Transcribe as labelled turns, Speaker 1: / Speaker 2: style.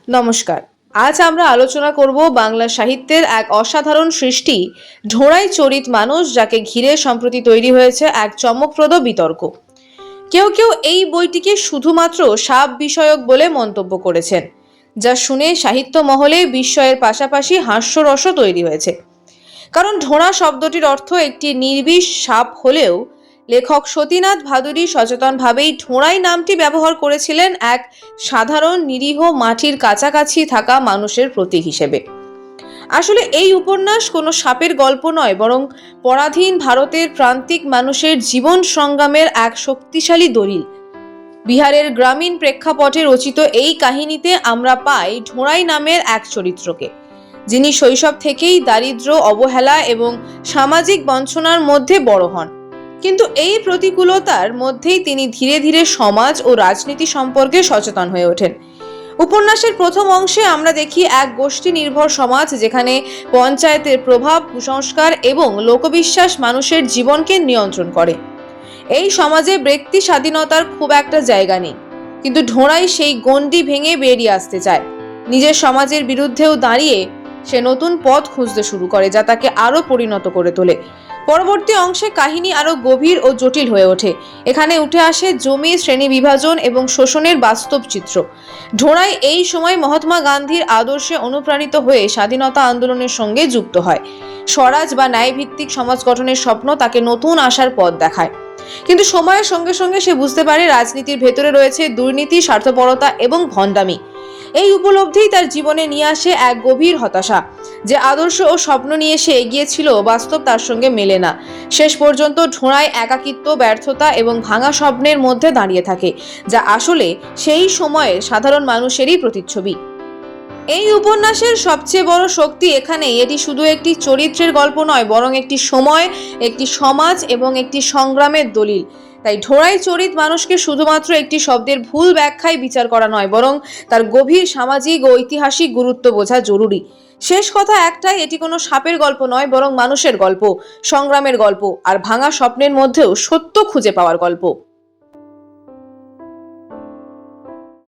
Speaker 1: নমস্কার। আজ আমরা আলোচনা করব বাংলা সাহিত্যের এক অসাধারণ সৃষ্টি ঢোড়াই চরিত মানুষ, যাকে ঘিরে সম্প্রতি তৈরি হয়েছে এক চমকপ্রদ বিতর্ক। কেউ কেউ এই বইটিকে শুধুমাত্র সাপ বিষয়ক বলে মন্তব্য করেছেন, যা শুনে সাহিত্য মহলে বিস্ময়ের পাশাপাশি হাস্যরসও তৈরি হয়েছে। কারণ ঢোড়া শব্দটির অর্থ একটি নির্বিষ সাপ হলেও লেখক সতীনাথ ভাদুড়ী সচেতনভাবেই ঢোড়াই নামটি ব্যবহার করেছিলেন এক সাধারণ নিরীহ মাটির কাছাকাছি থাকা মানুষের প্রতীক হিসেবে। আসলে এই উপন্যাস কোনো সাপের গল্প নয়, বরং পরাধীন ভারতের প্রান্তিক মানুষের জীবন সংগ্রামের এক শক্তিশালী দলিল। বিহারের গ্রামীণ প্রেক্ষাপটে রচিত এই কাহিনীতে আমরা পাই ঢোড়াই নামের এক চরিত্রকে, যিনি শৈশব থেকেই দারিদ্র্য, অবহেলা এবং সামাজিক বঞ্চনার মধ্যে বড় হন। কিন্তু এই প্রতিকূলতার মধ্যেই তিনি ধীরে ধীরে সমাজ ও রাজনীতি সম্পর্কে সচেতন হয়ে ওঠেন। উপন্যাসের প্রথম অংশে আমরা দেখি এক গোষ্ঠী নির্ভর সমাজ, যেখানে পঞ্চায়েতের প্রভাব, কুসংস্কার এবং লোকবিশ্বাস মানুষের জীবনকে নিয়ন্ত্রণ করে। এই সমাজে ব্যক্তি স্বাধীনতার খুব একটা জায়গা নেই, কিন্তু ঢোড়াই সেই গণ্ডি ভেঙে বেরিয়ে আসতে চায়। নিজের সমাজের বিরুদ্ধেও দাঁড়িয়ে সে নতুন পথ খুঁজতে শুরু করে, যা তাকে আরো পরিণত করে তোলে। পরবর্তী অংশে কাহিনী আরো গভীর ও জটিল হয়ে ওঠে। এখানে উঠে আসে জমি, শ্রেণী বিভাজন এবং শোষণের বাস্তব চিত্র। ঢোড়াই এই সময় মহাত্মা গান্ধীর আদর্শে অনুপ্রাণিত হয়ে স্বাধীনতা আন্দোলনের সঙ্গে যুক্ত হয়। স্বরাজ বা ন্যায়ভিত্তিক সমাজ গঠনের স্বপ্ন তাকে নতুন আশার পথ দেখায়। কিন্তু সময়ের সঙ্গে সঙ্গে সে বুঝতে পারে রাজনীতির ভেতরে রয়েছে দুর্নীতি, স্বার্থপরতা এবং ভণ্ডামি। এই উপলব্ধিই তার জীবনে নিয়ে আসে এক গভীর হতাশা। যে আদর্শ ও স্বপ্ন নিয়ে সে এগিয়েছিল, বাস্তব তার সঙ্গে মেলে না। শেষ পর্যন্ত ঢোড়াই একাকিত্ব, ব্যর্থতা এবং ভাঙা স্বপ্নের মধ্যে দাঁড়িয়ে থাকে, যা আসলে সেই সময়ের সাধারণ মানুষেরই প্রতিচ্ছবি। এই উপন্যাসের সবচেয়ে বড় শক্তি এখানেই। এটি শুধু একটি চরিত্রের গল্প নয়, বরং একটি সময়, একটি সমাজ এবং একটি সংগ্রামের দলিল। তাই ঢোড়াই চরিত মানুষকে শুধুমাত্র একটি শব্দের ভুল ব্যাখ্যায় বিচার করা নয়, বরং তার গভীর সামাজিক ও ঐতিহাসিক গুরুত্ব বোঝা জরুরি। শেষ কথা একটাই, এটি কোনো সাপের গল্প নয়, বরং মানুষের গল্প, সংগ্রামের গল্প আর ভাঙা স্বপ্নের মধ্যেও সত্য খুঁজে পাওয়ার গল্প।